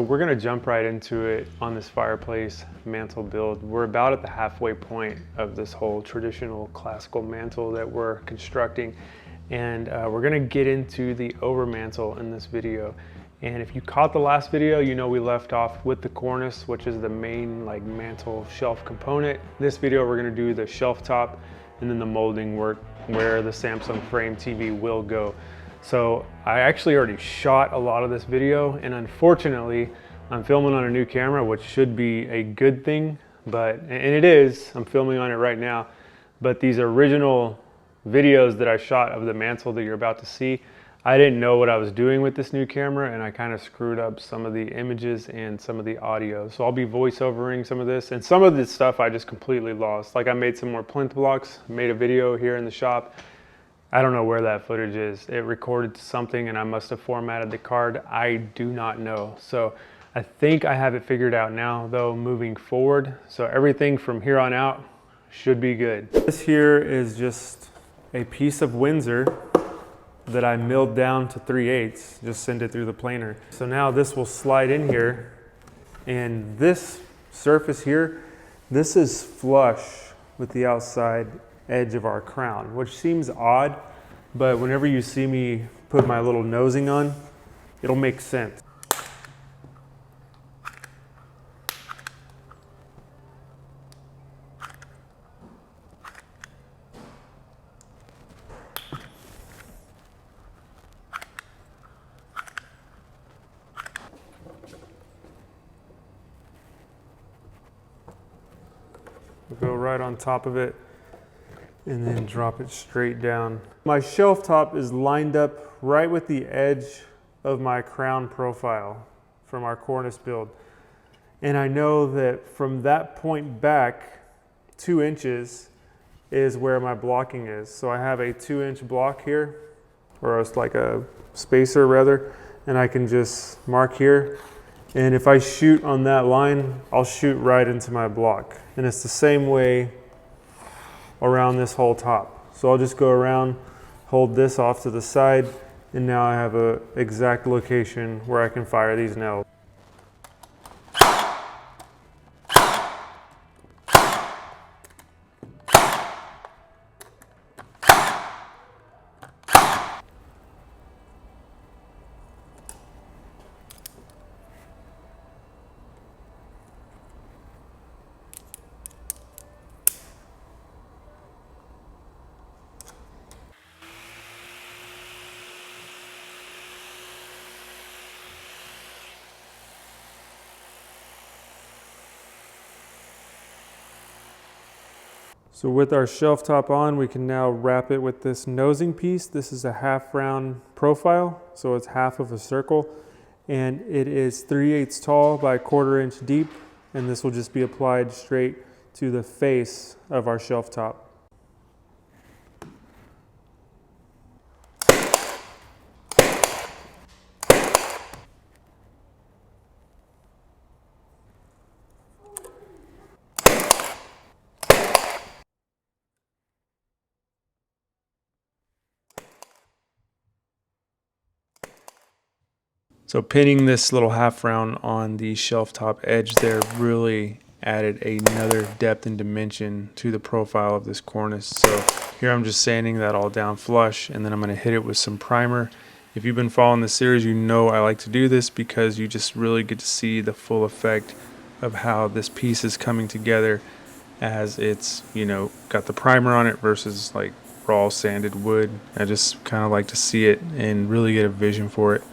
We're gonna jump right into it on this fireplace mantle build. We're about at the halfway point of this whole traditional classical mantle that we're constructing. And we're gonna get into the over-mantel in this video. And if you caught the last video, you know we left off with the cornice, which is the main mantle shelf component. This video, we're gonna do the shelf top and then the molding work where the Samsung frame TV will go. So I actually already shot a lot of this video, and unfortunately I'm filming on a new camera, which should be a good thing, and it is. I'm filming on it right now, but these original videos that I shot of the mantle that you're about to see, I didn't know what I was doing with this new camera, and I kind of screwed up some of the images and some of the audio. So I'll be voiceovering some of this, and some of this stuff I just completely lost. Like I made some more plinth blocks, made a video here in the shop. I don't know where that footage is. It recorded something and I must have formatted the card. I do not know. So I think I have it figured out now though, moving forward. So everything from here on out should be good. This here is just a piece of Windsor that I milled down to 3/8, just send it through the planer. So now this will slide in here, and this surface here, this is flush with the outside edge of our crown, which seems odd, but whenever you see me put my little nosing on, it'll make sense. We'll go right on top of it and then drop it straight down. My shelf top is lined up right with the edge of my crown profile from our cornice build. And I know that from that point back, 2 inches is where my blocking is. So I have a 2-inch block here, or it's like a spacer rather, and I can just mark here. And if I shoot on that line, I'll shoot right into my block. And it's the same way around this whole top. So I'll just go around, hold this off to the side, and now I have an exact location where I can fire these nails. So with our shelf top on, we can now wrap it with this nosing piece. This is a half round profile, so it's half of a circle, and it is 3/8 tall by 1/4 inch deep, and this will just be applied straight to the face of our shelf top. So pinning this little half round on the shelf top edge there really added another depth and dimension to the profile of this cornice. So here I'm just sanding that all down flush, and then I'm going to hit it with some primer. If you've been following the series, you know I like to do this because you just really get to see the full effect of how this piece is coming together as it's, got the primer on it versus like raw sanded wood. I just kind of like to see it and really get a vision for it.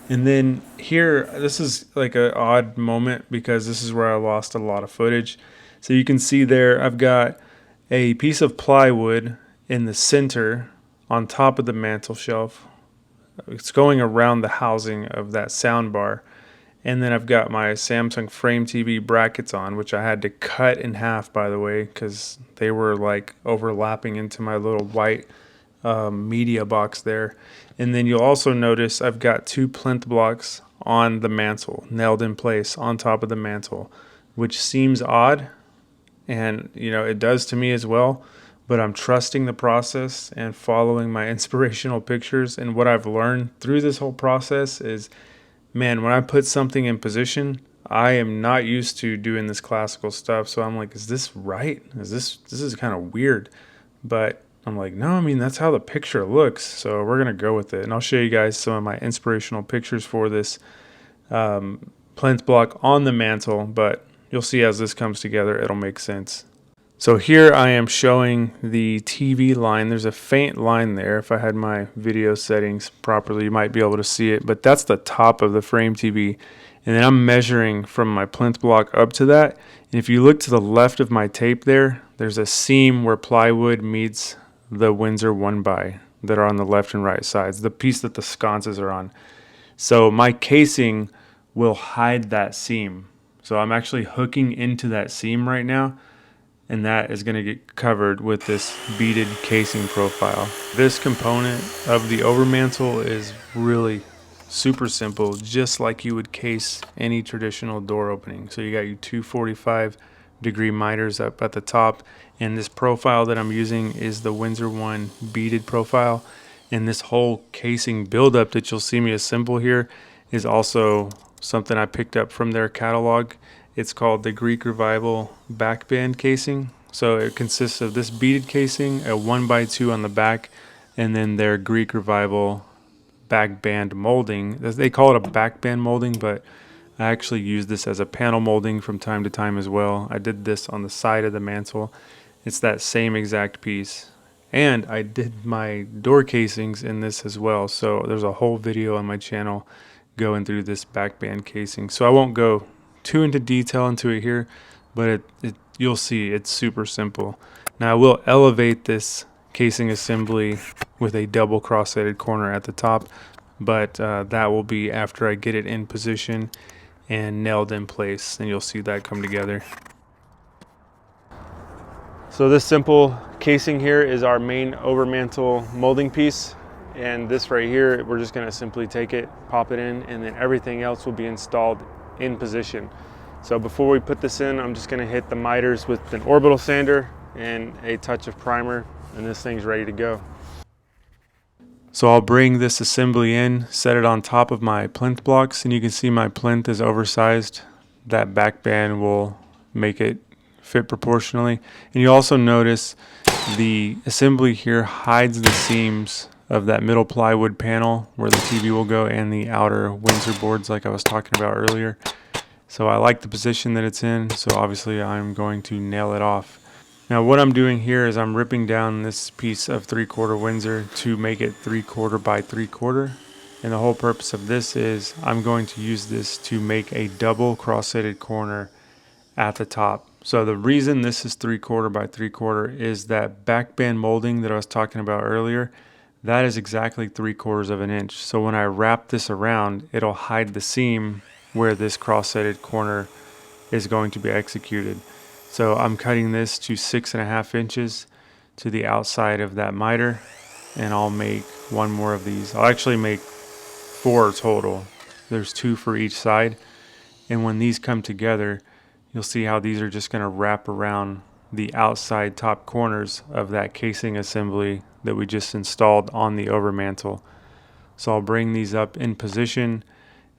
And then here, this is like an odd moment because this is where I lost a lot of footage. So you can see there, I've got a piece of plywood in the center on top of the mantle shelf. It's going around the housing of that sound bar. And then I've got my Samsung frame TV brackets on, which I had to cut in half, by the way, because they were like overlapping into my little white media box there. And then you'll also notice I've got 2 plinth blocks on the mantle, nailed in place on top of the mantle, which seems odd, and it does to me as well, but I'm trusting the process and following my inspirational pictures. And what I've learned through this whole process is man, when I put something in position, I am not used to doing this classical stuff. So I'm like, is this right? This is kind of weird. But I'm like, no, I mean, that's how the picture looks. So we're going to go with it. And I'll show you guys some of my inspirational pictures for this plinth block on the mantle. But you'll see as this comes together, it'll make sense. So here I am showing the TV line. There's a faint line there. If I had my video settings properly, you might be able to see it. But that's the top of the frame TV. And then I'm measuring from my plinth block up to that. And if you look to the left of my tape there, there's a seam where plywood meets the Windsor 1x that are on the left and right sides, the piece that the sconces are on. So my casing will hide that seam. So I'm actually hooking into that seam right now, and that is going to get covered with this beaded casing profile. This component of the over-mantel is really super simple, just like you would case any traditional door opening. So you got your 245-degree miters up at the top, and this profile that I'm using is the Windsor 1 beaded profile. And this whole casing buildup that you'll see me assemble here is also something I picked up from their catalog. It's called the Greek Revival backband casing. So it consists of this beaded casing, a 1x2 on the back, and then their Greek Revival backband molding. They call it a backband molding, but I actually use this as a panel molding from time to time as well. I did this on the side of the mantle. It's that same exact piece. And I did my door casings in this as well. So there's a whole video on my channel going through this backband casing. So I won't go too into detail into it here, but you'll see it's super simple. Now I will elevate this casing assembly with a double cross-headed corner at the top, but that will be after I get it in position and nailed in place, and you'll see that come together. So this simple casing here is our main over-mantel molding piece, and this right here, we're just going to simply take it, pop it in, and then everything else will be installed in position. So before we put this in, I'm just going to hit the miters with an orbital sander and a touch of primer, and this thing's ready to go. So I'll bring this assembly in, set it on top of my plinth blocks, and you can see my plinth is oversized. That back band will make it fit proportionally. And you also notice the assembly here hides the seams of that middle plywood panel where the TV will go and the outer Windsor boards like I was talking about earlier. So I like the position that it's in, so obviously I'm going to nail it off. Now what I'm doing here is I'm ripping down this piece of 3/4 Windsor to make it 3/4 by 3/4. And the whole purpose of this is I'm going to use this to make a double cross-headed corner at the top. So the reason this is 3/4 by 3/4 is that backband molding that I was talking about earlier, that is exactly 3/4 of an inch. So when I wrap this around, it'll hide the seam where this cross-headed corner is going to be executed. So I'm cutting this to 6.5 inches to the outside of that miter, and I'll make one more of these. I'll actually make 4 total. There's 2 for each side, and when these come together, you'll see how these are just going to wrap around the outside top corners of that casing assembly that we just installed on the over-mantel. So I'll bring these up in position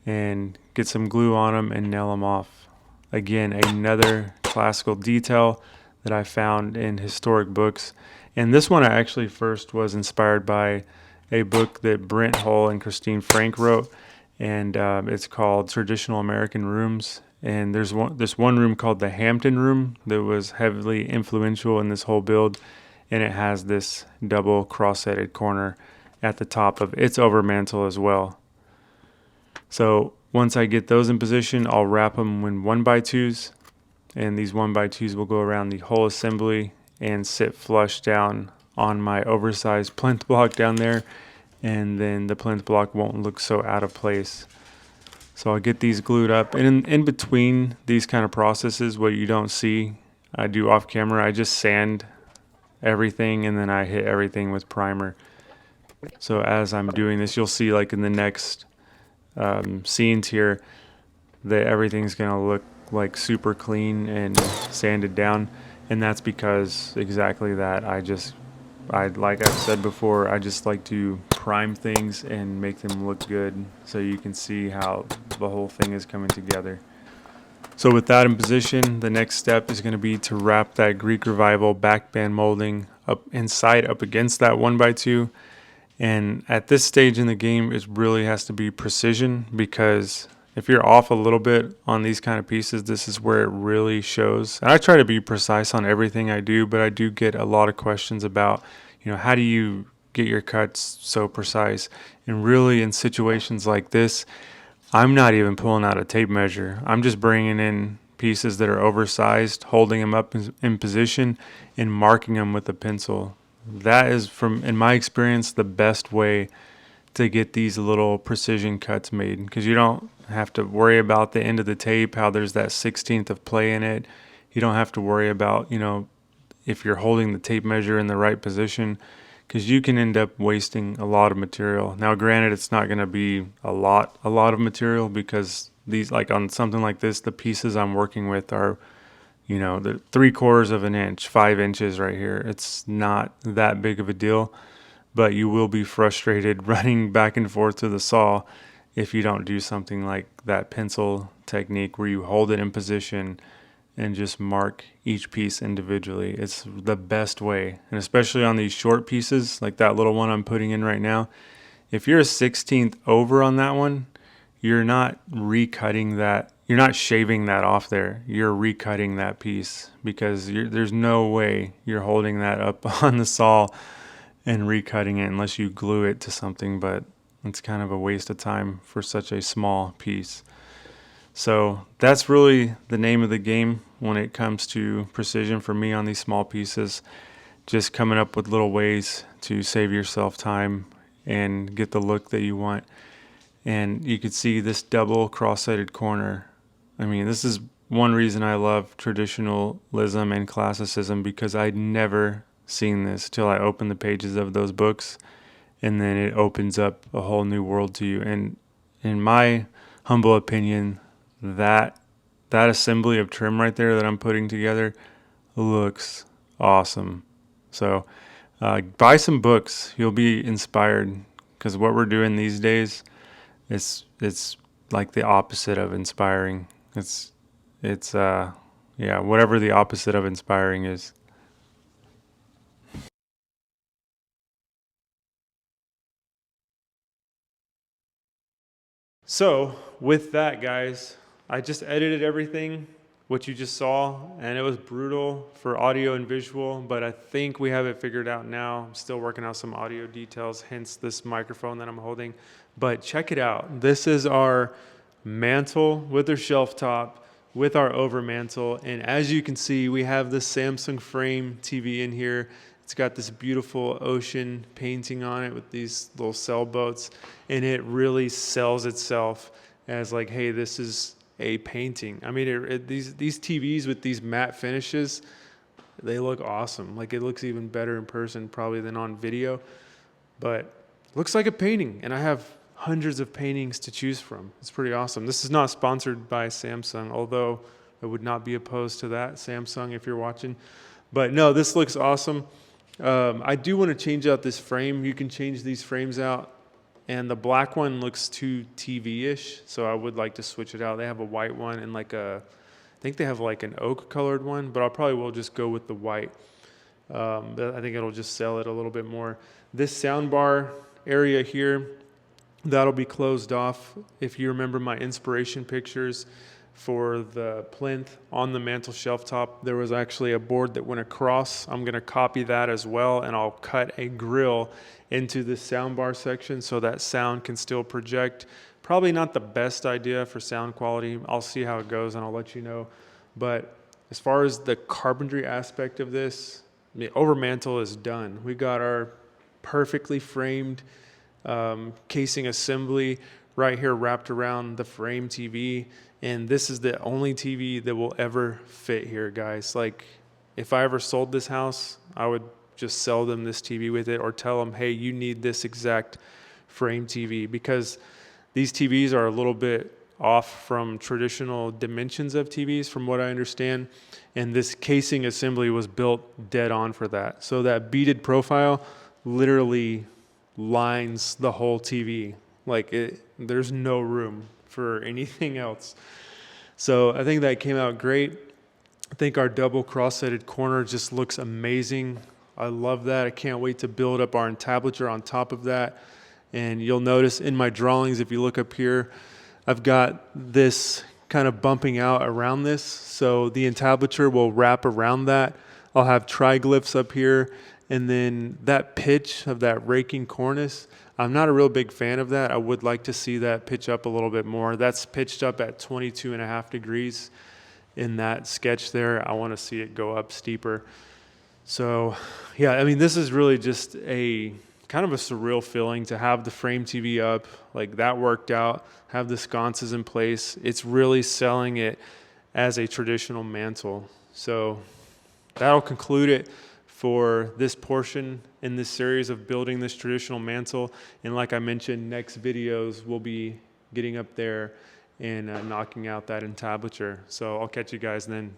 and get some glue on them and nail them off. Again, another classical detail that I found in historic books. And this one I actually first was inspired by a book that Brent Hull and Christine Frank wrote, and it's called Traditional American Rooms. And there's this one room called the Hampton Room that was heavily influential in this whole build, and it has this double cross-headed corner at the top of its over-mantel as well. So once I get those in position, I'll wrap them in 1x2s, and these 1x2s will go around the whole assembly and sit flush down on my oversized plinth block down there, and then the plinth block won't look so out of place. So I'll get these glued up, and in between these kind of processes, what you don't see I do off camera, I just sand everything and then I hit everything with primer. So as I'm doing this, you'll see like in the next scenes here that everything's gonna look like super clean and sanded down, and that's because exactly that. Like I've said before, I just like to prime things and make them look good so you can see how the whole thing is coming together. So with that in position, the next step is going to be to wrap that Greek Revival backband molding up inside up against that 1x2. And at this stage in the game, it really has to be precision, because if you're off a little bit on these kind of pieces, this is where it really shows. And I try to be precise on everything I do, but I do get a lot of questions about, how do you get your cuts so precise? And really, in situations like this, I'm not even pulling out a tape measure. I'm just bringing in pieces that are oversized, holding them up in position, and marking them with a pencil. That is, in my experience, the best way to get these little precision cuts made, because you don't have to worry about the end of the tape, how there's that 16th of play in it. You don't have to worry about, if you're holding the tape measure in the right position, because you can end up wasting a lot of material. Now, granted, it's not going to be a lot of material, because these, like on something like this, the pieces I'm working with are, the 3/4 of an inch, 5 inches right here. It's not that big of a deal, but you will be frustrated running back and forth to the saw if you don't do something like that pencil technique where you hold it in position and just mark each piece individually. It's the best way. And especially on these short pieces, like that little one I'm putting in right now, if you're a 16th over on that one, you're not recutting that. You're not shaving that off there. You're recutting that piece, because there's no way you're holding that up on the saw and recutting it unless you glue it to something, but it's kind of a waste of time for such a small piece. So that's really the name of the game when it comes to precision for me on these small pieces. Just coming up with little ways to save yourself time and get the look that you want. And you could see this double cross-sided corner. I mean, this is one reason I love traditionalism and classicism, because I'd never seen this till I opened the pages of those books, and then it opens up a whole new world to you. And in my humble opinion, that assembly of trim right there that I'm putting together looks awesome. So buy some books. You'll be inspired, because what we're doing these days, it's like the opposite of inspiring. It's whatever the opposite of inspiring is. So with that, guys, I just edited everything, what you just saw, and it was brutal for audio and visual, but I think we have it figured out now. I'm still working out some audio details, hence this microphone that I'm holding. But check it out. This is our mantle with our shelf top, with our over-mantel, and as you can see, we have this Samsung frame TV in here. It's got this beautiful ocean painting on it with these little sailboats, and it really sells itself as like, hey, this is a painting. I mean, these TVs with these matte finishes, they look awesome. Like, it looks even better in person probably than on video, but looks like a painting, and I have hundreds of paintings to choose from. It's pretty awesome. This is not sponsored by Samsung, although I would not be opposed to that, Samsung, if you're watching. But no, this looks awesome. I do want to change out this frame. You can change these frames out, and the black one looks too TV-ish, so I would like to switch it out. They have a white one and I think they have like an oak colored one, but I probably will just go with the white. I think it'll just sell it a little bit more. This soundbar area here, that'll be closed off. If you remember my inspiration pictures for the plinth on the mantle shelf top, there was actually a board that went across. I'm going to copy that as well, and I'll cut a grill into the soundbar section so that sound can still project. Probably not the best idea for sound quality. I'll see how it goes and I'll let you know. But as far as the carpentry aspect of this, the over-mantel is done. We got our perfectly framed casing assembly right here wrapped around the frame TV, and this is the only TV that will ever fit here, guys. Like, if I ever sold this house, I would just sell them this TV with it, or tell them, hey, you need this exact frame TV, because these TVs are a little bit off from traditional dimensions of TVs from what I understand, and this casing assembly was built dead on for that. So that beaded profile literally lines the whole TV. Like there's no room for anything else. So I think that came out great. I think our double cross-setted corner just looks amazing. I love that. I can't wait to build up our entablature on top of that. And you'll notice in my drawings, if you look up here, I've got this kind of bumping out around this. So the entablature will wrap around that. I'll have triglyphs up here. And then that pitch of that raking cornice, I'm not a real big fan of that. I would like to see that pitch up a little bit more. That's pitched up at 22.5 degrees in that sketch there. I want to see it go up steeper. So yeah, I mean, this is really just a kind of a surreal feeling to have the frame TV up, like that worked out, have the sconces in place. It's really selling it as a traditional mantle. So that'll conclude it for this portion in this series of building this traditional mantle. And like I mentioned, next videos we'll be getting up there and knocking out that entablature. So I'll catch you guys then.